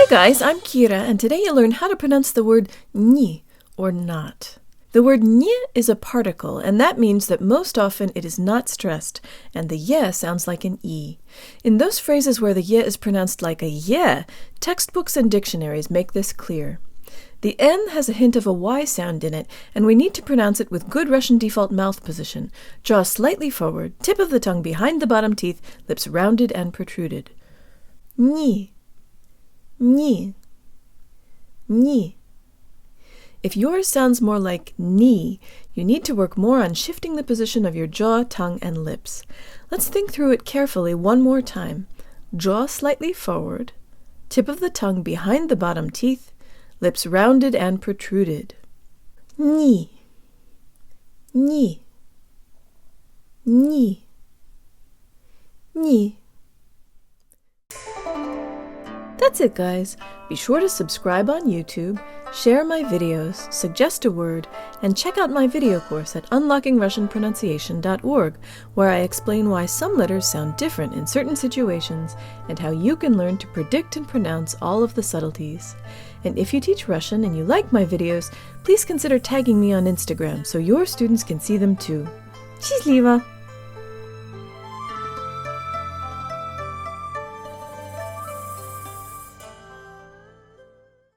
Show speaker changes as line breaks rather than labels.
guys, I'm Kira, and today you'll learn how to pronounce the word ni, or not. The word ni is a particle, and that means that most often it is not stressed, and the ye sounds like an e. In those phrases where the ye is pronounced like a ye, textbooks and dictionaries make this clear. The n has a hint of a y sound in it, and we need to pronounce it with good Russian default mouth position. Jaw slightly forward, tip of the tongue behind the bottom teeth, lips rounded and protruded. Ni. Ni. Ni. If yours sounds more like ni, you need to work more on shifting the position of your jaw, tongue, and lips. Let's think through it carefully one more time. Jaw slightly forward, tip of the tongue behind the bottom teeth, lips rounded and protruded. Ni. Ni. Ni. Ni. That's it, guys. Be sure to subscribe on YouTube, share my videos, suggest a word, and check out my video course at unlockingrussianpronunciation.org, where I explain why some letters sound different in certain situations and how you can learn to predict and pronounce all of the subtleties. And if you teach Russian and you like my videos, please consider tagging me on Instagram so your students can see them too. Счастливо!